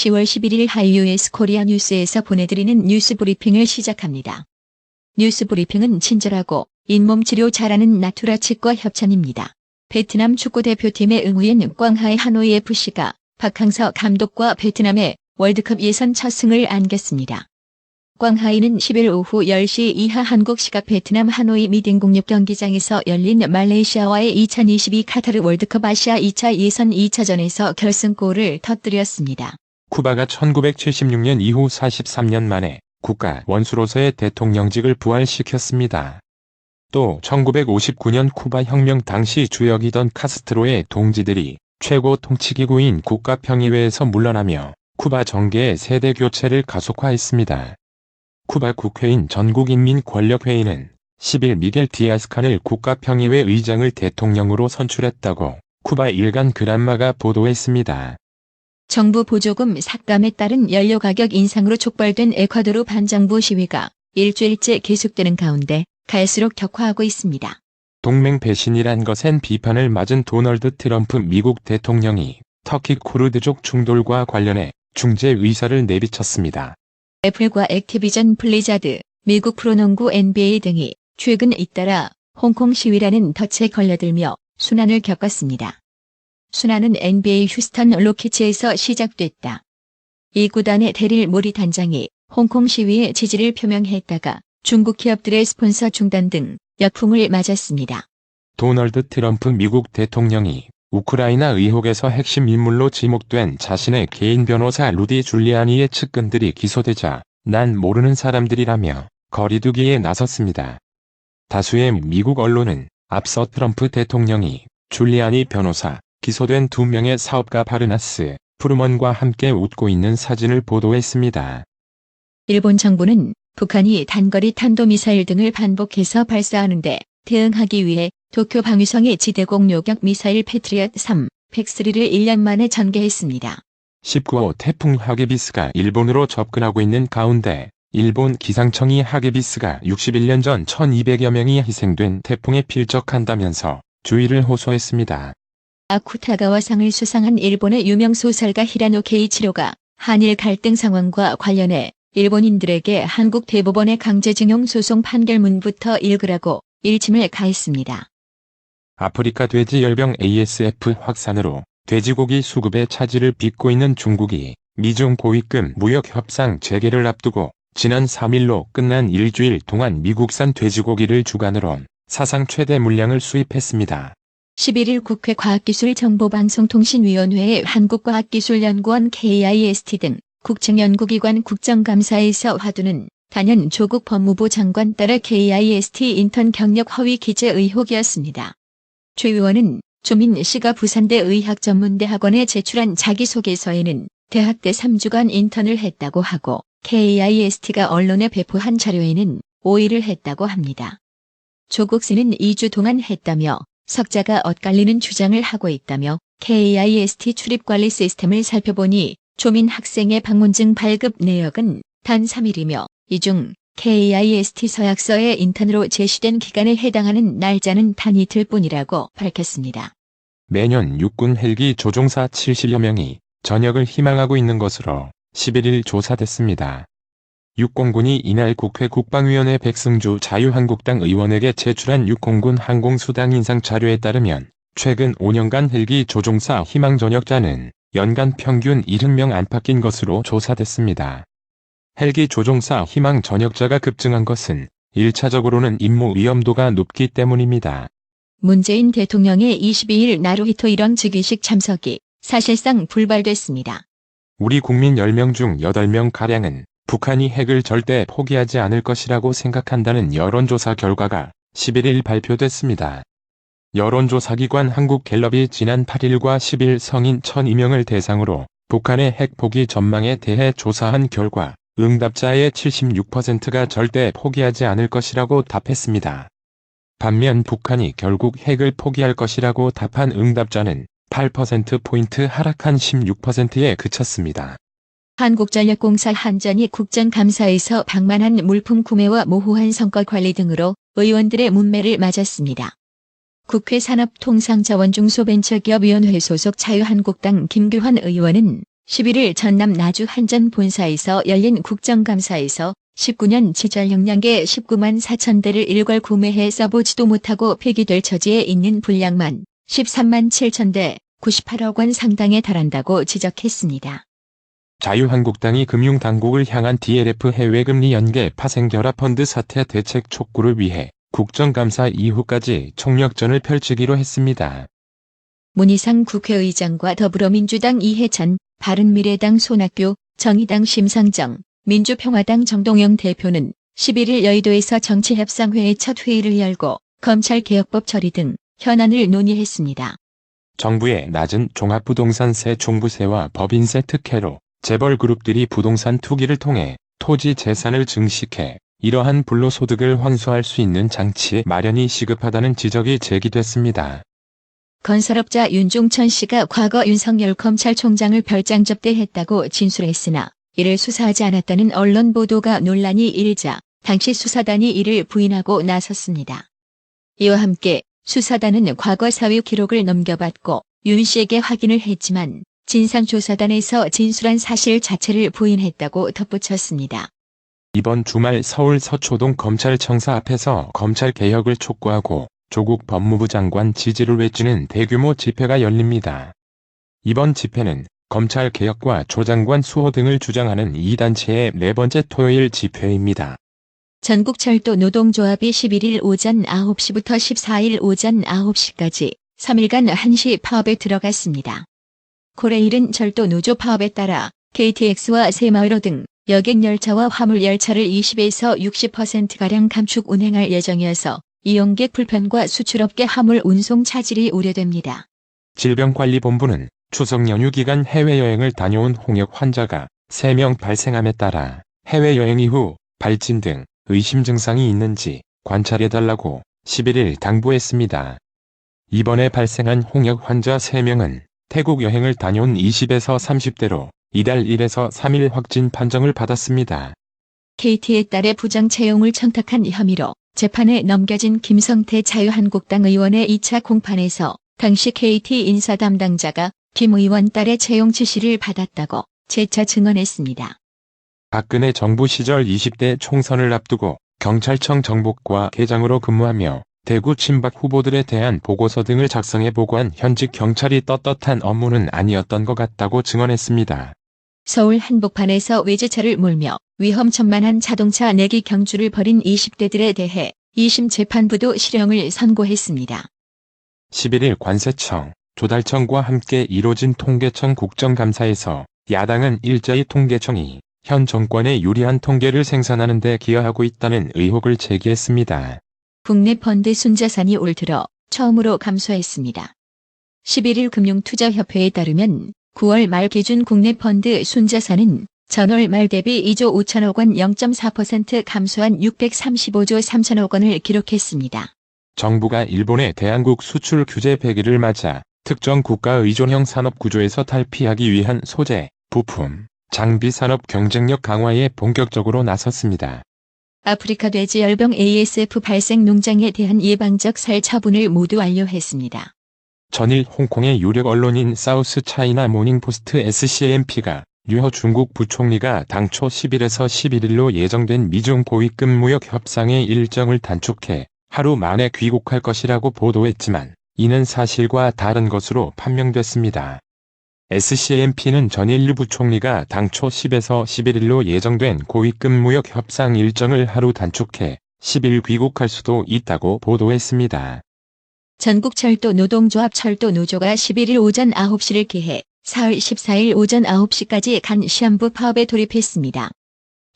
10월 11일 하이유에스 코리아 뉴스에서 보내드리는 뉴스 브리핑을 시작합니다. 뉴스 브리핑은 친절하고 잇몸 치료 잘하는 나투라 치과 협찬입니다. 베트남 축구대표팀의 응우엔 꽝하이 하노이 FC가 박항서 감독과 베트남의 월드컵 예선 첫 승을 안겼습니다. 꽝하이는 10일 오후 10시 이하 한국 시각 베트남 하노이 미딩06 경기장에서 열린 말레이시아와의 2022 카타르 월드컵 아시아 2차 예선 2차전에서 결승골을 터뜨렸습니다. 쿠바가 1976년 이후 43년 만에 국가 원수로서의 대통령직을 부활시켰습니다. 또 1959년 쿠바 혁명 당시 주역이던 카스트로의 동지들이 최고 통치기구인 국가평의회에서 물러나며 쿠바 정계의 세대 교체를 가속화했습니다. 쿠바 국회인 전국인민권력회의는 10일 미겔 디아스칸을 국가평의회 의장을 대통령으로 선출했다고 쿠바 일간 그란마가 보도했습니다. 정부 보조금 삭감에 따른 연료 가격 인상으로 촉발된 에콰도르 반정부 시위가 일주일째 계속되는 가운데 갈수록 격화하고 있습니다. 동맹 배신이란 것엔 비판을 맞은 도널드 트럼프 미국 대통령이 터키 쿠르드족 충돌과 관련해 중재 의사를 내비쳤습니다. 애플과 액티비전 블리자드, 미국 프로농구 NBA 등이 최근 잇따라 홍콩 시위라는 덫에 걸려들며 순환을 겪었습니다. 순환은 NBA 휴스턴 로키츠에서 시작됐다. 이 구단의 데릴 모리 단장이 홍콩 시위에 지지를 표명했다가 중국 기업들의 스폰서 중단 등 역풍을 맞았습니다. 도널드 트럼프 미국 대통령이 우크라이나 의혹에서 핵심 인물로 지목된 자신의 개인 변호사 루디 줄리아니의 측근들이 기소되자 난 모르는 사람들이라며 거리두기에 나섰습니다. 다수의 미국 언론은 앞서 트럼프 대통령이 줄리아니 변호사, 기소된 2명의 사업가 바르나스, 프루먼과 함께 웃고 있는 사진을 보도했습니다. 일본 정부는 북한이 단거리 탄도미사일 등을 반복해서 발사하는데 대응하기 위해 도쿄 방위성의 지대공 요격 미사일 패트리엇 3, 팩3를 1년 만에 전개했습니다. 19호 태풍 하게비스가 일본으로 접근하고 있는 가운데 일본 기상청이 하게비스가 61년 전 1200여 명이 희생된 태풍에 필적한다면서 주의를 호소했습니다. 아쿠타가와상을 수상한 일본의 유명 소설가 히라노 케이치로가 한일 갈등 상황과 관련해 일본인들에게 한국 대법원의 강제징용 소송 판결문부터 읽으라고 일침을 가했습니다. 아프리카 돼지열병 ASF 확산으로 돼지고기 수급의 차질을 빚고 있는 중국이 미중 고위급 무역 협상 재개를 앞두고 지난 3일로 끝난 일주일 동안 미국산 돼지고기를 주간으로 사상 최대 물량을 수입했습니다. 11일 국회 과학기술정보방송통신위원회의 한국과학기술연구원 KIST 등 국책연구기관 국정감사에서 화두는 단연 조국 법무부 장관 딸의 KIST 인턴 경력 허위 기재 의혹이었습니다. 최 의원은 조민 씨가 부산대 의학전문대학원에 제출한 자기소개서에는 대학 때 3주간 인턴을 했다고 하고 KIST가 언론에 배포한 자료에는 5일을 했다고 합니다. 조국 씨는 2주 동안 했다며 석자가 엇갈리는 주장을 하고 있다며 KIST 출입관리 시스템을 살펴보니 조민 학생의 방문증 발급 내역은 단 3일이며 이 중 KIST 서약서에 인턴으로 제시된 기간에 해당하는 날짜는 단 이틀 뿐이라고 밝혔습니다. 매년 육군 헬기 조종사 70여 명이 전역을 희망하고 있는 것으로 11일 조사됐습니다. 육공군이 이날 국회 국방위원회 백승주 자유한국당 의원에게 제출한 육공군 항공수당 인상 자료에 따르면 최근 5년간 헬기 조종사 희망 전역자는 연간 평균 70명 안팎인 것으로 조사됐습니다. 헬기 조종사 희망 전역자가 급증한 것은 1차적으로는 임무 위험도가 높기 때문입니다. 문재인 대통령의 22일 나루히토 일원 즉위식 참석이 사실상 불발됐습니다. 우리 국민 10명 중 8명가량은 북한이 핵을 절대 포기하지 않을 것이라고 생각한다는 여론조사 결과가 11일 발표됐습니다. 여론조사기관 한국갤럽이 지난 8일과 10일 성인 1002명을 대상으로 북한의 핵 포기 전망에 대해 조사한 결과 응답자의 76%가 절대 포기하지 않을 것이라고 답했습니다. 반면 북한이 결국 핵을 포기할 것이라고 답한 응답자는 8%포인트 하락한 16%에 그쳤습니다. 한국전력공사 한전이 국정감사에서 방만한 물품 구매와 모호한 성과 관리 등으로 의원들의 문매를 맞았습니다. 국회 산업통상자원중소벤처기업위원회 소속 자유한국당 김규환 의원은 11일 전남 나주 한전 본사에서 열린 국정감사에서 19년 제절 용량계 19만 4천 대를 일괄 구매해 써보지도 못하고 폐기될 처지에 있는 불량만 13만 7천 대, 98억 원 상당에 달한다고 지적했습니다. 자유한국당이 금융당국을 향한 DLF 해외금리 연계 파생결합펀드 사태 대책 촉구를 위해 국정감사 이후까지 총력전을 펼치기로 했습니다. 문희상 국회의장과 더불어민주당 이해찬, 바른미래당 손학규, 정의당 심상정, 민주평화당 정동영 대표는 11일 여의도에서 정치협상회의 첫 회의를 열고 검찰개혁법 처리 등 현안을 논의했습니다. 정부의 낮은 종합부동산세 종부세와 법인세 특혜로 재벌 그룹들이 부동산 투기를 통해 토지 재산을 증식해 이러한 불로소득을 환수할 수 있는 장치 마련이 시급하다는 지적이 제기됐습니다. 건설업자 윤종천 씨가 과거 윤석열 검찰총장을 별장 접대했다고 진술했으나 이를 수사하지 않았다는 언론 보도가 논란이 일자 당시 수사단이 이를 부인하고 나섰습니다. 이와 함께 수사단은 과거 사유 기록을 넘겨받고 윤 씨에게 확인을 했지만 진상조사단에서 진술한 사실 자체를 부인했다고 덧붙였습니다. 이번 주말 서울 서초동 검찰청사 앞에서 검찰개혁을 촉구하고 조국 법무부 장관 지지를 외치는 대규모 집회가 열립니다. 이번 집회는 검찰개혁과 조 장관 수호 등을 주장하는 이 단체의 네 번째 토요일 집회입니다. 전국철도 노동조합이 11일 오전 9시부터 14일 오전 9시까지 3일간 한시 파업에 들어갔습니다. 코레일은 철도 노조 파업에 따라 KTX와 새마을호 등 여객열차와 화물열차를 20에서 60%가량 감축 운행할 예정이어서 이용객 불편과 수출업계 화물 운송 차질이 우려됩니다. 질병관리본부는 추석 연휴 기간 해외여행을 다녀온 홍역 환자가 3명 발생함에 따라 해외여행 이후 발진 등 의심 증상이 있는지 관찰해달라고 11일 당부했습니다. 이번에 발생한 홍역 환자 3명은 태국 여행을 다녀온 20에서 30대로 이달 1에서 3일 확진 판정을 받았습니다. KT의 딸의 부정 채용을 청탁한 혐의로 재판에 넘겨진 김성태 자유한국당 의원의 2차 공판에서 당시 KT 인사 담당자가 김 의원 딸의 채용 지시를 받았다고 재차 증언했습니다. 박근혜 정부 시절 20대 총선을 앞두고 경찰청 정보과 계장으로 근무하며 대구 친박 후보들에 대한 보고서 등을 작성해 보고한 현직 경찰이 떳떳한 업무는 아니었던 것 같다고 증언했습니다. 서울 한복판에서 외제차를 몰며 위험천만한 자동차 내기 경주를 벌인 20대들에 대해 2심 재판부도 실형을 선고했습니다. 11일 관세청, 조달청과 함께 이뤄진 통계청 국정감사에서 야당은 일자리 통계청이 현 정권에 유리한 통계를 생산하는 데 기여하고 있다는 의혹을 제기했습니다. 국내 펀드 순자산이 올 들어 처음으로 감소했습니다. 11일 금융투자협회에 따르면 9월 말 기준 국내 펀드 순자산은 전월 말 대비 2조 5천억 원 0.4% 감소한 635조 3천억 원을 기록했습니다. 정부가 일본의 대한국 수출 규제 폐기를 맞아 특정 국가 의존형 산업 구조에서 탈피하기 위한 소재, 부품, 장비 산업 경쟁력 강화에 본격적으로 나섰습니다. 아프리카 돼지열병 ASF 발생 농장에 대한 예방적 살 처분을 모두 완료했습니다. 전일 홍콩의 유력 언론인 사우스 차이나 모닝포스트 SCMP가 류허 중국 부총리가 당초 10일에서 11일로 예정된 미중 고위급 무역 협상의 일정을 단축해 하루 만에 귀국할 것이라고 보도했지만 이는 사실과 다른 것으로 판명됐습니다. SCMP는 전일 류 부총리가 당초 10에서 11일로 예정된 고위급 무역 협상 일정을 하루 단축해 10일 귀국할 수도 있다고 보도했습니다. 전국철도 노동조합 철도노조가 11일 오전 9시를 기해 사흘 14일 오전 9시까지 간 시한부 파업에 돌입했습니다.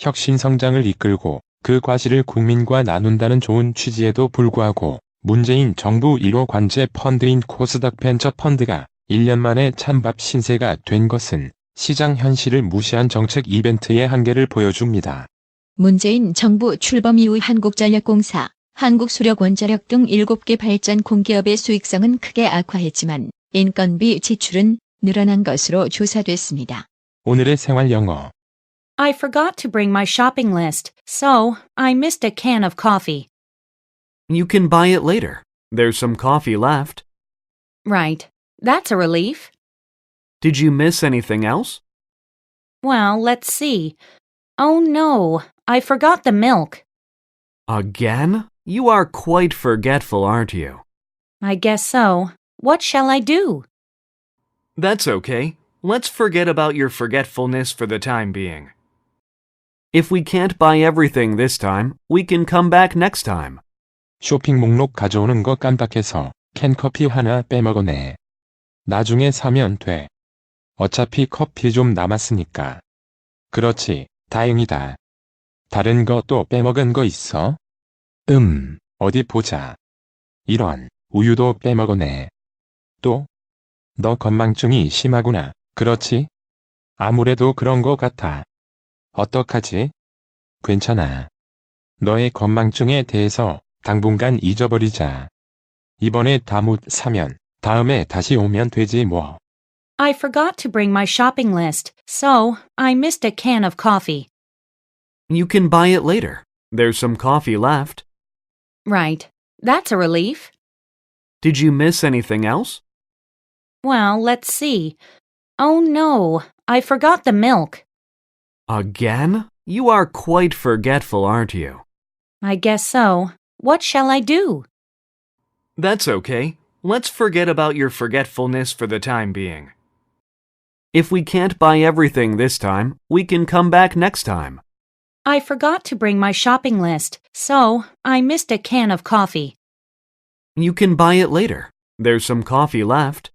혁신성장을 이끌고 그 과실을 국민과 나눈다는 좋은 취지에도 불구하고 문재인 정부 1호 관제 펀드인 코스닥 벤처 펀드가 1년 만에 찬밥 신세가 된 것은 시장 현실을 무시한 정책 이벤트의 한계를 보여줍니다. 문재인 정부 출범 이후 한국전력공사, 한국수력원자력 등 7개 발전 공기업의 수익성은 크게 악화했지만 인건비 지출은 늘어난 것으로 조사됐습니다. 오늘의 생활 영어. I forgot to bring my shopping list, so I missed a can of coffee. You can buy it later. There's some coffee left. Right. That's a relief. Did you miss anything else? Well, let's see. Oh no, I forgot the milk. Again? You are quite forgetful, aren't you? I guess so. What shall I do? That's okay. Let's forget about your forgetfulness for the time being. If we can't buy everything this time, we can come back next time. 쇼핑 목록 가져오는 거 깜빡해서 캔커피 하나 빼먹었네. 나중에 사면 돼. 어차피 커피 좀 남았으니까. 그렇지, 다행이다. 다른 거 또 빼먹은 거 있어? 어디 보자. 이런, 우유도 빼먹었네. 또? 너 건망증이 심하구나. 그렇지? 아무래도 그런 거 같아. 어떡하지? 괜찮아. 너의 건망증에 대해서 당분간 잊어버리자. 이번에 다 못 사면 다음에 다시 오면 되지 뭐. I forgot to bring my shopping list, so I missed a can of coffee. You can buy it later. There's some coffee left. Right. That's a relief. Did you miss anything else? Well, let's see. Oh no, I forgot the milk. Again? You are quite forgetful, aren't you? I guess so. What shall I do? That's okay. Let's forget about your forgetfulness for the time being. If we can't buy everything this time, we can come back next time. I forgot to bring my shopping list, so I missed a can of coffee. You can buy it later. There's some coffee left.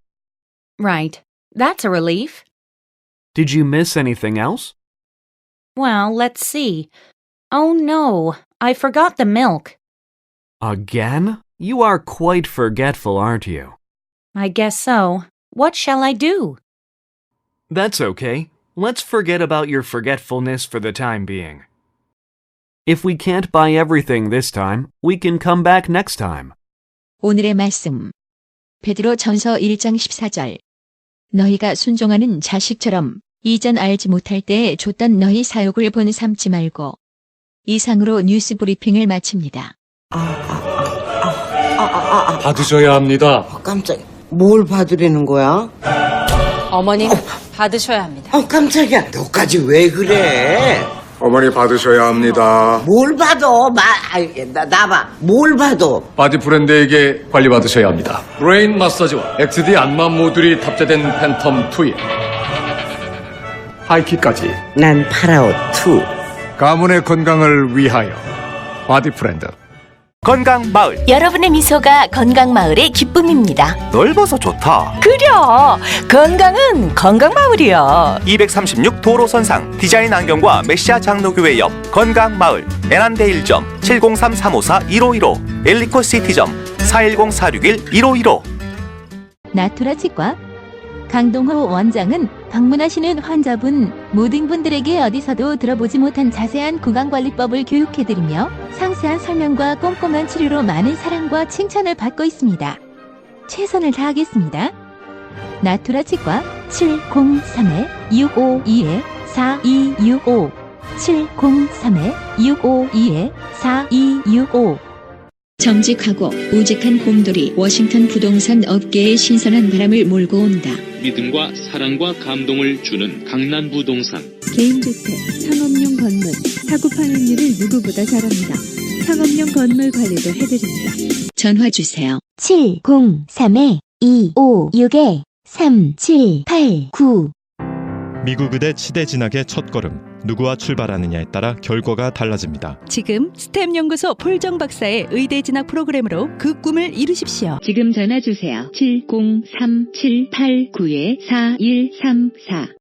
Right. That's a relief. Did you miss anything else? Well, let's see. Oh no, I forgot the milk. Again? You are quite forgetful, aren't you? I guess so. What shall I do? That's okay. Let's forget about your forgetfulness for the time being. If we can't buy everything this time, we can come back next time. 오늘의 말씀. 베드로 전서 1장 14절. 너희가 순종하는 자식처럼 이전 알지 못할 때에 줬던 너희 사욕을 본 삼지 말고. 이상으로 뉴스 브리핑을 마칩니다. 받으셔야 합니다. 깜짝이야. 뭘 받으려는 거야? 어머님, 받으셔야 합니다. 깜짝이야. 너까지 왜 그래? 어머니 받으셔야 합니다. 뭘 받아? 나봐. 뭘 받아? 바디 브랜드에게 관리받으셔야 합니다. 브레인 마사지와 XD 안마 모듈이 탑재된 팬텀 2에 하이킥까지 난 파라오 2. 가문의 건강을 위하여 바디 브랜드. 건강마을. 여러분의 미소가 건강마을의 기쁨입니다. 넓어서 좋다. 그려! 건강은 건강마을이요. 236 도로선상 디자인 안경과 메시아 장로교회 옆 건강마을. 애난데 1점 703-354-1515 엘리코 시티점 410-461-1515. 나투라 치과 강동호 원장은 방문하시는 환자분 모든 분들에게 어디서도 들어보지 못한 자세한 구강관리법을 교육해드리며 상세한 설명과 꼼꼼한 치료로 많은 사랑과 칭찬을 받고 있습니다. 최선을 다하겠습니다. 나투라 치과 703-652-4265 703-652-4265 정직하고 우직한 곰돌이 워싱턴 부동산 업계에 신선한 바람을 몰고 온다. 믿음과 사랑과 감동을 주는 강남부동산. 개인주택, 상업용 건물, 사고 파행률을 누구보다 잘합니다. 상업용 건물 관리도 해드립니다. 전화 주세요. 703-256-3789 미국 의대 치대 진학의 첫걸음. 누구와 출발하느냐에 따라 결과가 달라집니다. 지금 스템 연구소 폴정 박사의 의대 진학 프로그램으로 그 꿈을 이루십시오. 지금 전화 주세요. 703-789-4134